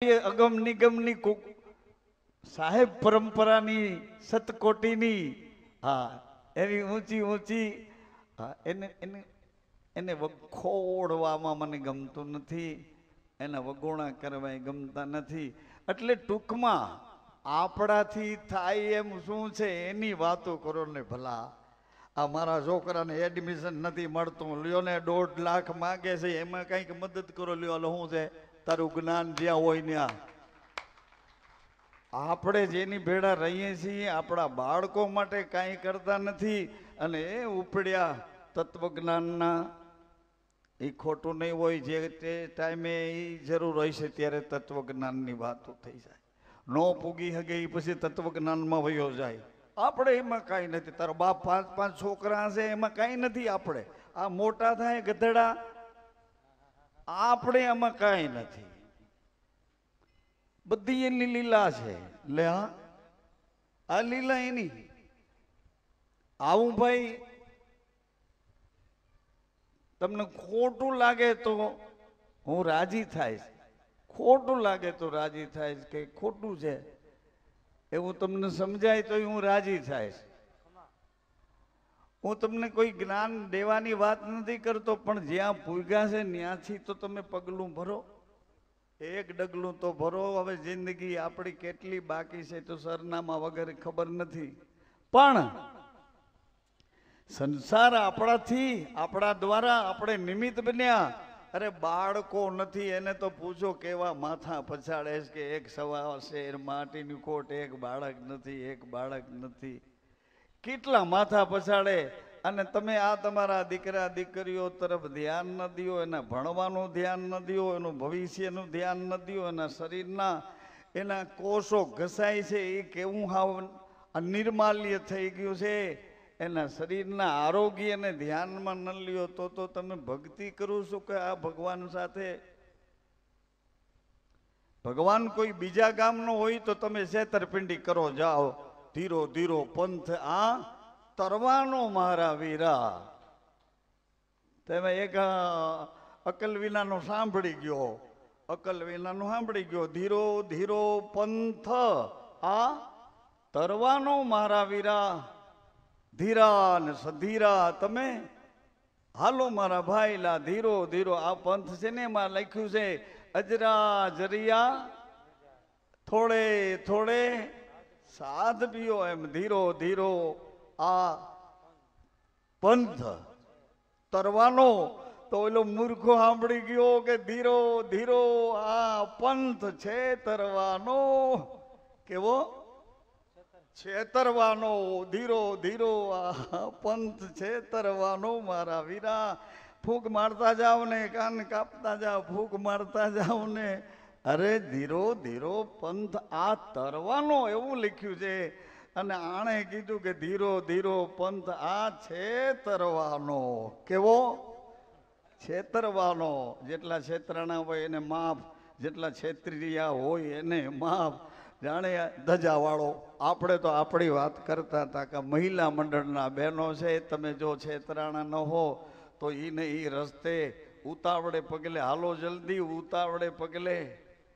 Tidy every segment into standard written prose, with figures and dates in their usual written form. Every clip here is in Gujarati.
અગમ નિગમની સાહેબ પરંપરાની સતકોટીની હા એવી ઊંચી ઊંચી હા એને એને એને વખોડવામાં મને ગમતું નથી, એના વગોણા કરવા ગમતા નથી. એટલે ટૂંકમાં આપણાથી થાય એમ શું છે એની વાતો કરો ને ભલા. આ મારા છોકરાને એડમિશન નથી મળતું, લ્યો ને 1.5 લાખ માગે છે, એમાં કંઈક મદદ કરો. લ્યો શું છે તારું જ્ઞાન જ્યાં હોય ત્યાં. આપણે જેની ભેળા રહીએ છીએ આપણા બાળકો માટે કાંઈ કરતા નથી, અને એ ઉપડ્યા તત્વજ્ઞાનના. એ ખોટું નહીં હોય, જે તે ટાઈમે એ જરૂર હોય છે ત્યારે તત્વજ્ઞાનની વાતો થઈ જાય. નો પૂગી હગે એ પછી તત્વજ્ઞાનમાં વયો જાય. આપણે એમાં કાંઈ નથી. તારો બાપ 5 છોકરા છે એમાં કાંઈ નથી. આપણે આ મોટા થાય ગધેડા, આપણે એમાં કાંઈ નથી. બધી એની લીલા છે. લે હા, આ લીલા એની. આવું ભાઈ તમને ખોટું લાગે તો હું રાજી થાઈશ, ખોટું લાગે તો રાજી થાઈશ કે ખોટું છે એવું તમને સમજાય તો હું રાજી થાઈશ. હું તમને કોઈ જ્ઞાન દેવાની વાત નથી કરતો, પણ જ્યાં પૂગ્યા છે ત્યાંથી તો તમે પગલું ભરો, એક ડગલું તો ભરો. હવે જિંદગી આપણી કેટલી બાકી છે તો સરનામા વગર ખબર નથી, પણ સંસાર આપણાથી, આપણા દ્વારા આપણે નિમિત્ત બન્યા. અરે બાળકો નથી એને તો પૂછો કેવા માથા પછાડે છે કે 1 શેર માટીની કોટ, એક બાળક નથી, એક બાળક નથી. કેટલા માથા પછાડે. અને તમે આ તમારા દીકરા દીકરીઓ તરફ ધ્યાન ન દો, એના ભણવાનું ધ્યાન ન દો, એનું ભવિષ્યનું ધ્યાન ન દો, એના શરીરના એના કોષો ઘસાય છે એ કેવું હાવ નિર્માલ્ય થઈ ગયું છે, એના શરીરના આરોગ્યને ધ્યાનમાં ન લ્યો તો તમે ભક્તિ કરો છો કે આ ભગવાન સાથે? ભગવાન કોઈ બીજા ગામનો હોય તો તમે છેતરપિંડી કરો. જાઓ ધીરો ધીરો પંથ આ તરવાનો મારા વીરા. તમે એક અકલ વિનાનો સાંભળી ગયો, અકલ વિનાનો સાંભળી ગયો. ધીરો ધીરો પંથ આ તરવાનો મારા વીરા. ધીરા ને સધીરા તમે હાલો મારા ભાઈલા. ધીરો ધીરો આ પંથ છે ને એમાં લખ્યું છે અજરા જરિયા થોડે થોડે સાધ પીઓ. એમ ધીરો ધીરો આ પંથ તરવાનો. તો ઓલો મૂર્ખો સાંભળી ગયો કે ધીરો ધીરો આ પંથ છે તરવાનો. કેવો છેતરવાનો. ધીરો ધીરો આ પંથ છેતરવાનો મારા વીરા. ફૂંક મારતા જાઓ ને કાન કાપતા જાઓ, ફૂંક મારતા જાઓ ને. અરે ધીરો ધીરો પંથ આ તરવાનો એવું લખ્યું છે. અને આણે કીધું કે ધીરો ધીરો પંથ આ છેતરવાનો. કેવો છેતરવાનો. જેટલા છેતરાણા હોય એને માફ, જેટલા છેતરિયા હોય એને માફ. જાણે ધજાવાળો. આપણે તો આપણી વાત કરતા હતા કે મહિલા મંડળના બહેનો છે, તમે જો છેતરાણા ન હો તો એને એ રસ્તે ઉતાવળે પગલે હાલો, જલ્દી ઉતાવળે પગલે,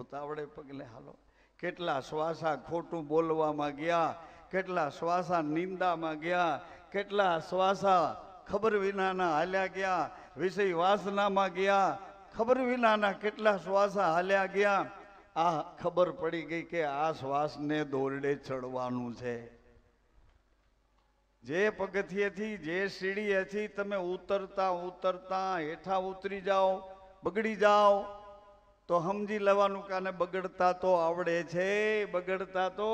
ઉતાવળે પગલે હાલો. કેટલા શ્વાસા ખોટું બોલવામાં ગયા, કેટલા શ્વાસા નિંદામાં ગયા, કેટલા શ્વાસા ખબર વિનાના હાલ્યા ગયા, વિષય વાસનામાં ગયા, ખબર વિનાના કેટલા શ્વાસા હાલ્યા ગયા. આ ખબર પડી ગઈ કે આ શ્વાસને દોરડે ચડવાનું છે. જે પગથિયેથી, જે સીડીએથી તમે ઉતરતા ઉતરતા હેઠા ઉતરી જાઓ, બગડી જાઓ તો સમજી લેવાનું કાને બગડતા તો આવડે છે. બગડતા તો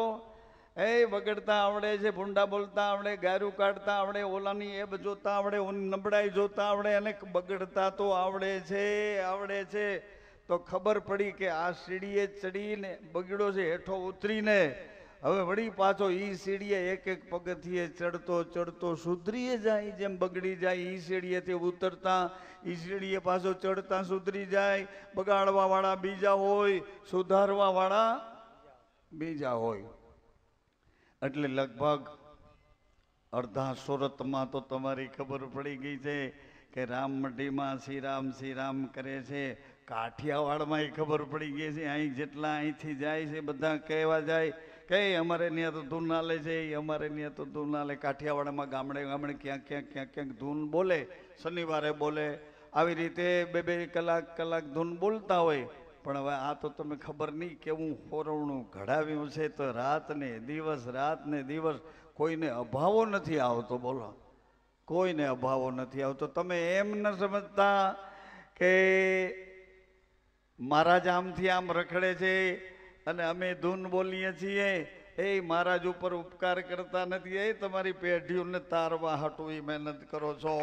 બગડતા આવડે છે. ભૂંડા બોલતા આવડે, ગારું કાઢતા આવડે, ઓલાની એબ જોતા આવડે, ઓની નબળાઈ જોતા આવડે, અને બગડતા તો આવડે છે, આવડે છે. તો ખબર પડી કે આ સીડીએ ચડીને બગડ્યો છે, હેઠો ઉતરીને હવે વળી પાછો ઈ સીડીએ એક એક પગથિયે ચડતો ચડતો સુધરી જાય. જેમ બગડી જાય ઈ સીડીએથી ઉતરતા ઈ સીડીએ પાછો ચડતા સુધરી જાય. બગાડવા વાળા બીજા હોય, સુધારવા વાળા બીજા હોય. એટલે લગભગ અડધા સુરતમાં તો તમારી ખબર પડી ગઈ છે કે રામ મઢીમાં શ્રી રામ કરે છે. કાઠિયાવાડમાં ખબર પડી ગઈ છે, અહીં જેટલા અહીંથી જાય છે બધા કહેવા જાય કે અમારે ત્યાં તો ધૂન હાલે છે, અમારે ત્યાં તો ધૂન હાલે. કાઠિયાવાડમાં ગામડે ગામડે ક્યાંક ધૂન બોલે, શનિવારે બોલે, આવી રીતે 2-2 કલાક ધૂન બોલતા હોય. પણ હવે આ તો તમે ખબર નહીં કેવું હોરવણું ઘડાવ્યું છે, તો રાત ને દિવસ કોઈને અભાવો નથી આવતો. બોલો, કોઈને અભાવો નથી આવતો. તમે એમ ન સમજતા કે મહારાજ આમથી આમ રખડે છે અને અમે ધૂન બોલીએ છીએ, એ મહારાજ ઉપર ઉપકાર કરતા નથી. એ તમારી પેઢીઓને તારવા હાટું મહેનત કરો છો.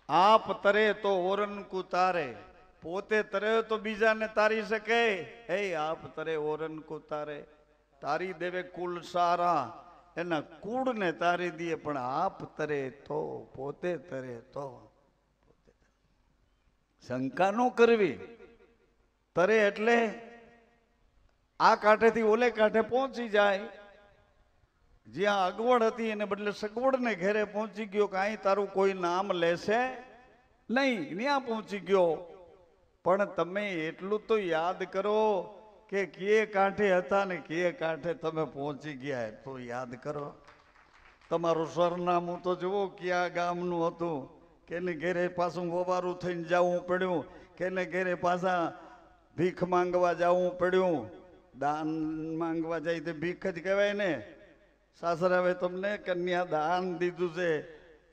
આપ તરે તો ઓરનકુ તારે, પોતે તરે તો બીજાને તારી શકે. એ આપ તરે ઓરનકુ તારે, તારી દેવે કુલ સારા, એના કુળને તારી દે. પણ આપ તરે તો, પોતે તરે તો. શંકા ન કરવી. તરે એટલે આ કાંઠેથી ઓલે કાંઠે પહોંચી જાય. જ્યાં અગવડ હતી એને બદલે સગવડ ને ઘેરે પહોંચી ગયો કે અહીં તારું કોઈ નામ લેશે નહીં, ત્યાં પહોંચી ગયો. પણ તમે એટલું તો યાદ કરો કે કયે કાંઠે હતા ને કયે કાંઠે તમે પહોંચી ગયા, તો યાદ કરો. તમારું સરનામું તો જુઓ, કયા ગામનું હતું, કેને ઘેરે પાછું વવારું થઈને જવું પડ્યું, કેને ઘેરે પાછા ભીખ માંગવા જવું પડ્યું. દાન માંગવા જાય તો ભીખ જ કહેવાય ને. સાસરાવે તમને કન્યા દાન દીધું છે,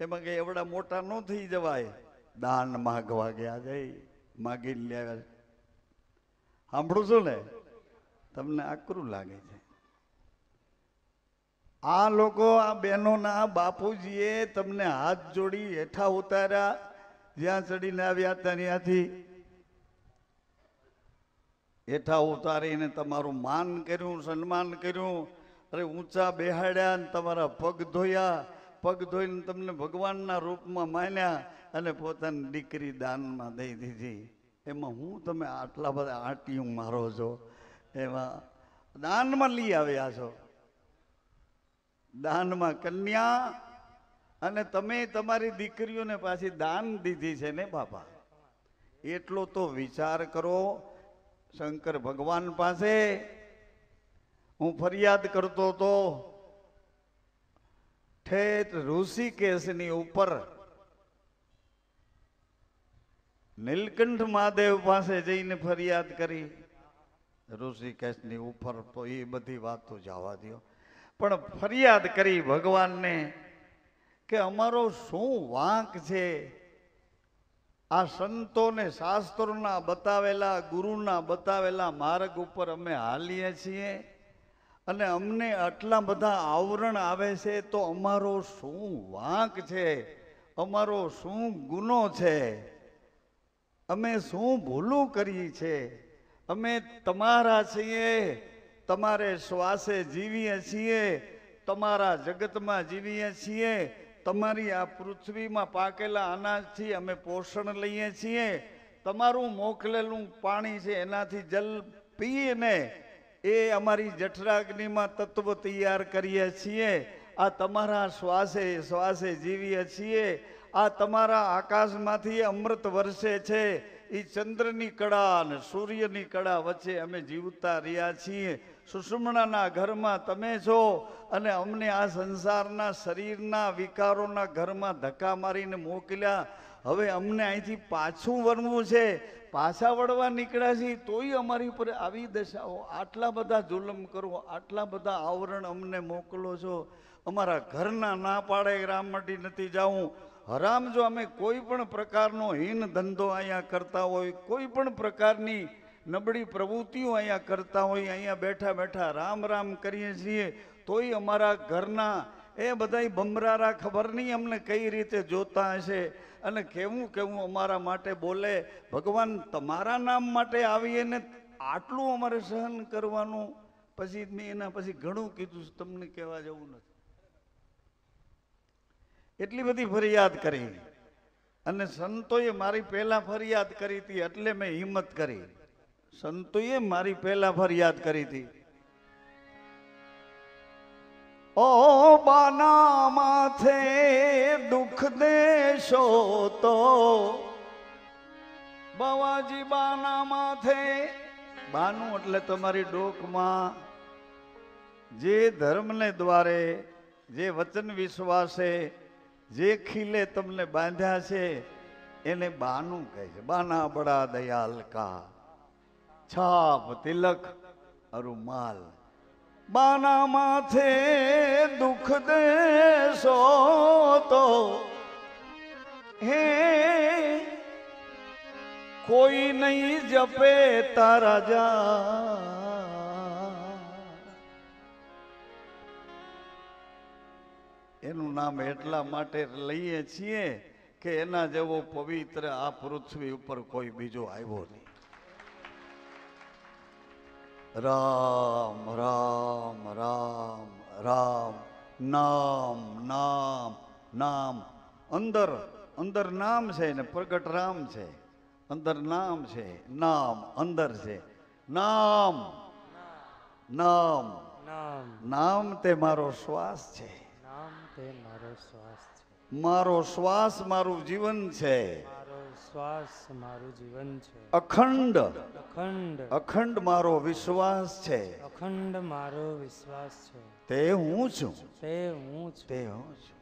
એમાં કઈ એવડા મોટા ન થઈ જવાય. દાન માગવા ગયા, જઈ માગી લેવા. સાંભળું છું ને, તમને આકરું લાગે છે. આ લોકો, આ બહેનોના બાપુજીએ તમને હાથ જોડી હેઠા ઉતાર્યા, જ્યાં ચડીને આવ્યા ત્યાંથી હેઠા ઉતારીને તમારું માન કર્યું, સન્માન કર્યું. અરે ઊંચા બેહાડ્યા ને તમારા પગ ધોયા, પગ ધોઈને તમને ભગવાનના રૂપમાં માન્યા અને પોતાની દીકરી દાનમાં દઈ દીધી. એમાં હું તમે આટલા બધા આંટીયું મારો છો, એમાં દાનમાં લઈ આવ્યા છો. દાનમાં કન્યા, અને તમે તમારી દીકરીઓને પાછી દાન દીધી છે ને બાપા. એટલો તો વિચાર કરો. શંકર ભગવાન પાસે હું ફરિયાદ કરતો હતો, ઠેઠ ઋષિકેશની ઉપર નીલકંઠ મહાદેવ પાસે જઈને ફરિયાદ કરી. ઋષિકેશની ઉપર તો એ બધી વાતો જવા દો, પણ ફરિયાદ કરી ભગવાનને કે અમારો શું વાંક છે. આ સંતોને શાસ્ત્રોના બતાવેલા, ગુરુના બતાવેલા માર્ગ ઉપર અમે હાલીએ છીએ અને અમને આટલા બધા આવરણ આવે છે, તો અમારો શું વાંક છે, અમારો શું ગુનો છે, અમે શું ભૂલું કરી છે. અમે તમારા છીએ, તમારે શ્વાસે જીવીએ છીએ, તમારા જગતમાં જીવીએ છીએ, તમારી આ પૃથ્વીમાં પાકેલા અનાજથી અમે પોષણ લઈએ છીએ, તમારું મોકલેલું પાણી છે એનાથી જલ પીને એ અમારી જઠરાગ્નિમાં તત્વ તૈયાર કરીએ છીએ. આ તમારા શ્વાસે જીવીએ છીએ. આ તમારા આકાશમાંથી અમૃત વરસે છે, એ ચંદ્રની કળા અને સૂર્યની કળા વચ્ચે અમે જીવતા રહ્યા છીએ. સુષુમ્નાના ઘરમાં તમે છો અને અમને આ સંસારના શરીરના વિકારોના ઘરમાં ધક્કા મારીને મોકલ્યા. હવે અમને અહીંથી પાછું વળવું છે, પાછા વળવા નીકળ્યા છીએ, તોય અમારી ઉપર આવી દશાઓ. આટલા બધા જુલમ કરો, આટલા બધા આવરણ અમને મોકલો છો. અમારા ઘરના ના પાડે રામ માટે નથી જાવું. હરામ, જો અમે કોઈ પણ પ્રકારનો હીન ધંધો અહીંયા કરતા હોય, કોઈ પણ પ્રકારની નબળી પ્રવૃત્તિઓ અહીંયા કરતા હોય, અહીંયા બેઠા બેઠા રામ રામ કરીએ છીએ, તોય અમારા ઘરના એ બધાય બમરારા ખબર નહીં અમને કઈ રીતે જોતા હશે અને કેવું કેવું અમારા માટે બોલે. ભગવાન, તમારા નામ માટે આવીએ ને આટલું અમારે સહન કરવાનું. પછી મેં એના પછી ઘણું કીધું, તમને કહેવા જવું નથી. એટલી બધી ફરિયાદ કરી અને સંતોએ મારી પહેલા ફરિયાદ કરી હતી, એટલે મેં હિંમત કરી. સંતોએ મારી પહેલા ફરિયાદ કરી હતી. ઓ બાના માથે દુઃખ દેશો તો બાવાજી બાના માથે, બાનું એટલે તમારી ડોકમાં જે ધર્મને દ્વારે, જે વચન વિશ્વાસે, જે ખીલે તમને બાંધ્યા છે એને બાનું કહે છે. બાના બડા દયાલ કા છાપ તિલક અરુમાલ. બાના માથે દુઃખ દેશો તો હે કોઈ નહીં જપે તારા જા. એનું નામ એટલા માટે લઈએ છીએ કે એના જેવો પવિત્ર આ પૃથ્વી ઉપર કોઈ બીજો આવ્યો નહીં. રામ રામ રામ રામ, નામ નામ નામ. અંદર અંદર નામ છે ને પ્રગટ રામ છે. અંદર નામ છે, નામ અંદર છે. નામ નામ નામ તે મારો શ્વાસ છે. મારો શ્વાસ મારું જીવન છે. શ્વાસ મારું જીવન છે. અખંડ અખંડ અખંડ મારો વિશ્વાસ છે. અખંડ મારો વિશ્વાસ છે. તે હું છું. તે હું છું. તે હું છું.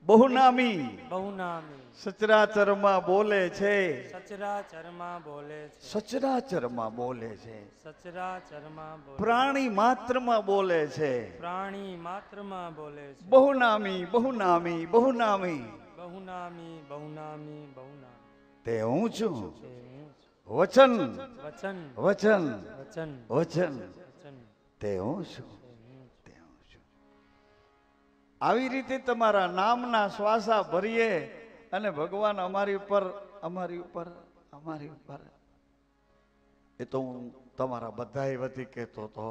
બહુનામી બહુનામી સચરાચરમાં બોલે છે. સચરાચરમાં બોલે છે. સચરાચરમાં બોલે છે. સચરાચરમાં બોલે. પ્રાણી માત્રમાં બોલે છે. પ્રાણી માત્રમાં બોલે છે. બહુનામી બહુનામી બહુનામી બહુનામી બહુનામી બહુનામી. તે હું છું. તે હું છું. વચન વચન વચન વચન વચન વચન. તે હું છું. તે હું છું. આવી રીતે તમારા નામના શ્વાસા ભરીએ અને ભગવાન અમારી ઉપર અમારી ઉપર અમારી ઉપર. એ તો હું તમારા બધા વતી કહેતો હતો.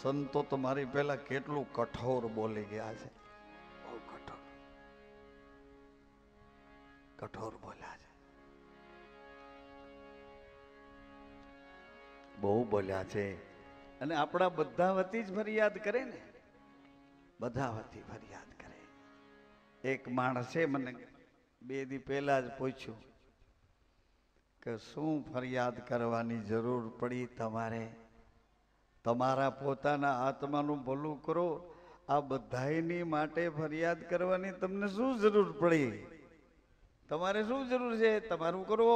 સંતો તમારી પહેલા કેટલું કઠોર બોલી ગયા છે. બહુ કઠોર કઠોર બોલ્યા છે. બહુ બોલ્યા છે. અને આપણા બધા વતી જ ફરિયાદ કરે ને. બધા વતી ફરિયાદ કરે. એક માણસે મને 2 દી પહેલા જ પૂછ્યું કે શું ફરિયાદ કરવાની જરૂર પડી તમારે? તમારા પોતાના આત્માનું ભલું કરો, આ બધાયની માટે ફરિયાદ કરવાની તમને શું જરૂર પડી? તમારે શું જરૂર છે? તમારું કરો.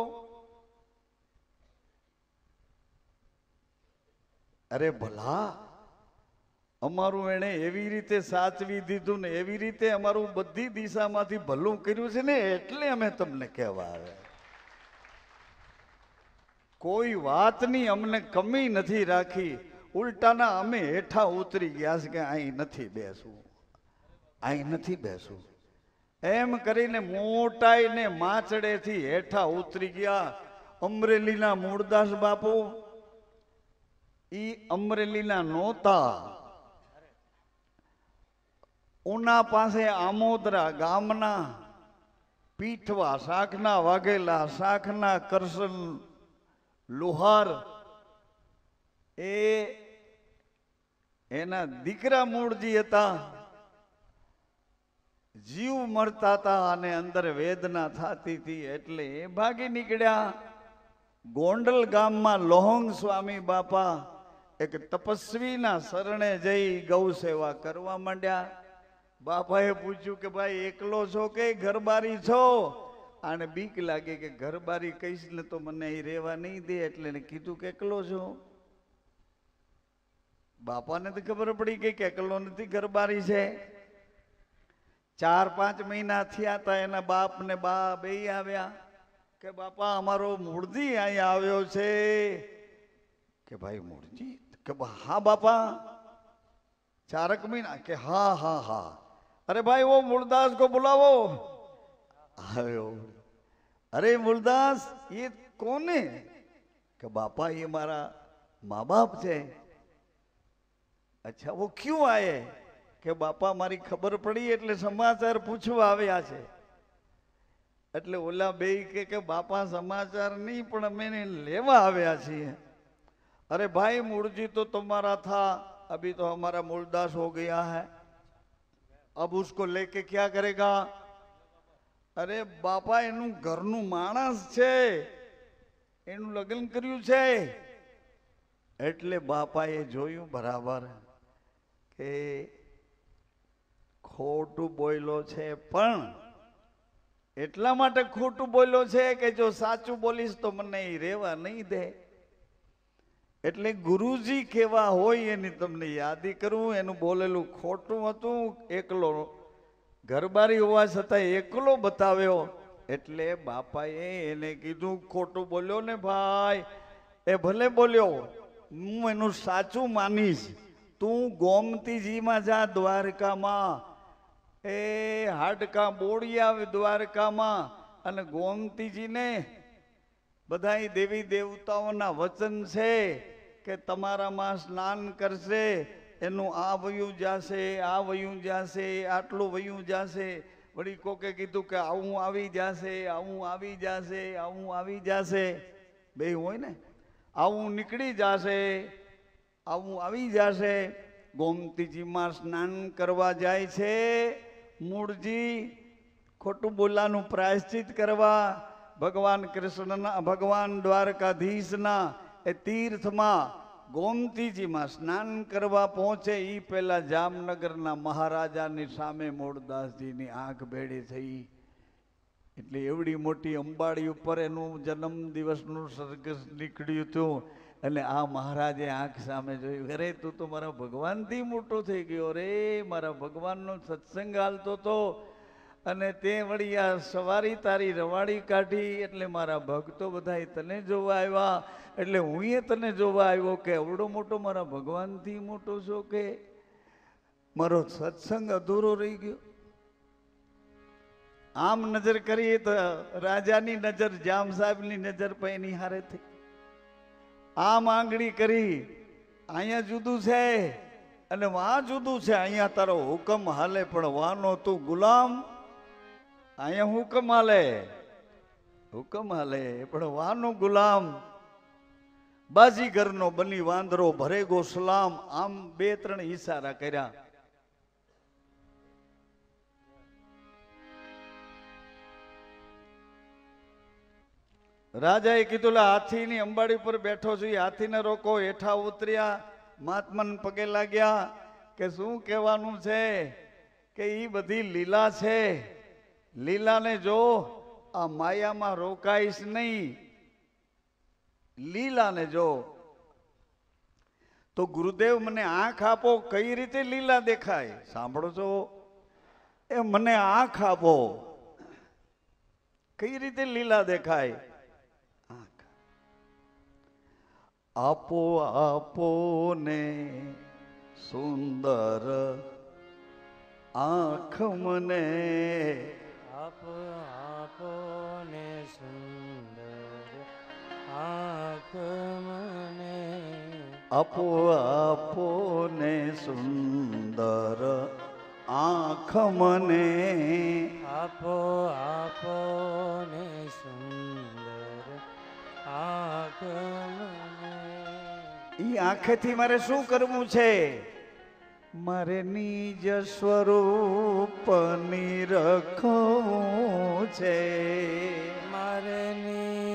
અરે ભલા, અમારું એને એવી રીતે સાચવી દીધું ને એવી રીતે અમારું બધી દિશામાંથી ભલું કર્યું છે ને, એટલે અમે તમને કહેવા આવ્યા. કોઈ વાતની અમને કમી નથી રાખી. ઉલટાના અમે હેઠા ઉતરી ગયા છે કે અહીં નથી બેસવું, અહીં નથી બેસવું એમ કરીને મોટાઈને માચડેથી હેઠા ઉતરી ગયા. અમરેલીના મૂળદાસ બાપુ ઈ અમરેલીના નહોતા. ઉના પાસે આમોદરા ગામના પીઠવા શાખના વાઘેલા શાખના કરશન લુહાર એના દીકરા મૂળજી હતા. જીવ મરતા હતા અને અંદર વેદના થતી હતી એટલે એ ભાગી નીકળ્યા. ગોંડલ ગામમાં લોહંગ સ્વામી બાપા એક તપસ્વીના શરણે જઈ ગૌ સેવા કરવા માંડ્યા. બાપાએ પૂછ્યું કે ભાઈ એકલો છો કે ઘરબારી છો? આને બીક લાગે કે ઘરબારી કહીશ ને તો મને અહીં રહેવા નહીં દે, એટલે એને કીધું કે એકલો છો. બાપાને તો ખબર પડી ગઈ કે એકલો નથી, ઘરબારી છે. 4-5 મહિના થયા હતા. એના બાપ ને બા બે આવ્યા કે બાપા અમારો મૂળજી અહીંયા આવ્યો છે. કે ભાઈ મૂળજી? કે હા બાપા. 4 મહિના? કે હા હા હા. અરે ભાઈ वो मूलदास को बुलावो. આવ્યો. अरे मूलदास ये कौन है? कि बापा ये मारा माँ बाप છે. अच्छा वो क्यों आए? કે બાપા મારી ખબર પડી એટલે સમાચાર પૂછવા આવ્યા છે. એટલે ઓલા બે કે બાપા સમાચાર નહીં પણ અમે એને લેવા આવ્યા છીએ. अरे भाई मूलजी तो तुम्हारा था, अभी तो हमारा मूलदास हो गया है, अब उसको लेके क्या करेगा? अरे बापा એનું ઘરનું માણસ છે, એનું લગ્ન કર્યું છે. એટલે બાપાએ જોયું બરાબર કે ખોટું બોલ્યો છે, પણ એટલા માટે ખોટું બોલ્યો છે કે જો સાચું બોલીશ તો મને એ રહેવા નહીં દે. એટલે ગુરુજી કેવા હોય એની તમને યાદી કરું. એનું બોલેલું ખોટું હતું, એકલો ઘરબારી હોવા છતાં એકલો બતાવ્યો. એટલે બાપાએ એને કીધું ખોટું બોલ્યો ને ભાઈ, એ ભલે બોલ્યો, હું એનું સાચું માનીશ. તું ગોમતીજીમાં જા, દ્વારકામાં, એ હાડકા બોળી આવે દ્વારકામાં, અને ગોમતીજીને બધા દેવી દેવતાઓના વચન છે કે તમારામાં સ્નાન કરશે, એનું આ વયું જાશે, આ વયું જાશે, આટલું વયું જાશે. વળી કોકે કીધું કે આવું આવી જાશે, આવું આવી જાશે, આવું આવી જાશે. બે હોય ને, આવું નીકળી જાશે, આવું આવી જાશે. ગોમતીજીમાં સ્નાન કરવા જાય છે મૂળજી, ખોટું બોલાનું પ્રાયશ્ચિત કરવા. ભગવાન કૃષ્ણના, ભગવાન દ્વારકાધીશના એ તીર્થમાં ગોમતીજીમાં સ્નાન કરવા પહોંચે એ પહેલા જામનગરના મહારાજાની સામે મૂળદાસજીની આંખ ભેળી થઈ. એટલે એવડી મોટી અંબાડી ઉપર એનું જન્મ દિવસનું સરઘસ નીકળ્યું હતું. અને આ મહારાજે આંખ સામે જોયું, અરે તું તો મારા ભગવાનથી મોટો થઈ ગયો રે, મારા ભગવાનનો સત્સંગ હાલતો હતો અને તે વળી આ સવારી તારી રવાડી કાઢી. એટલે મારા ભક્તો બધા તને જોવા આવ્યા, એટલે હું તને જોવા આવ્યો કે એવડો મોટો મારા ભગવાનથી મોટો છો કે મારો સત્સંગ અધૂરો રહી ગયો. આમ નજર કરીએ તો રાજાની નજર જામ સાહેબની નજર પર એની હારે થઈ. આમ આંગળી કરી, અહીંયા જુદું છે અને વાં જુદું છે. અહીંયા તારો હુકમ હાલે પણ વાનો તું ગુલામ. અહીંયા હુકમ હાલે, હુકમ હાલે પણ વાનો ગુલામ. બાજીગરનો બની વાંદરો ભરે ગો સલામ. આમ બે ત્રણ ઈશારા કર્યા. રાજાએ કીધું હાથીની અંબાડી પર બેઠો છું, હાથીને રોકો. હેઠા ઉતર્યા, મહાત્માને પગે લાગ્યા કે શું કહેવાનું છે કે ઈ બધી લીલા છે, લીલાને જો, આ માયામાં રોકાઈશ નહીં, લીલાને જો. તો ગુરુદેવ મને આંખ આપો, કઈ રીતે લીલા દેખાય? સાંભળો છો, એ મને આંખ આપો, કઈ રીતે લીલા દેખાય? આપો આપો ને સુંદર આંખ મને, આપો આપો ને સુંદર આંખ મને, આપો આપો ને સુંદર આંખ મને, આપો આપો ને સુંદર આંખ મને. ઈ આંખેથી મારે શું કરવું છે? મારે નિજ સ્વરૂપ નિરખવું છે, મારે નિજ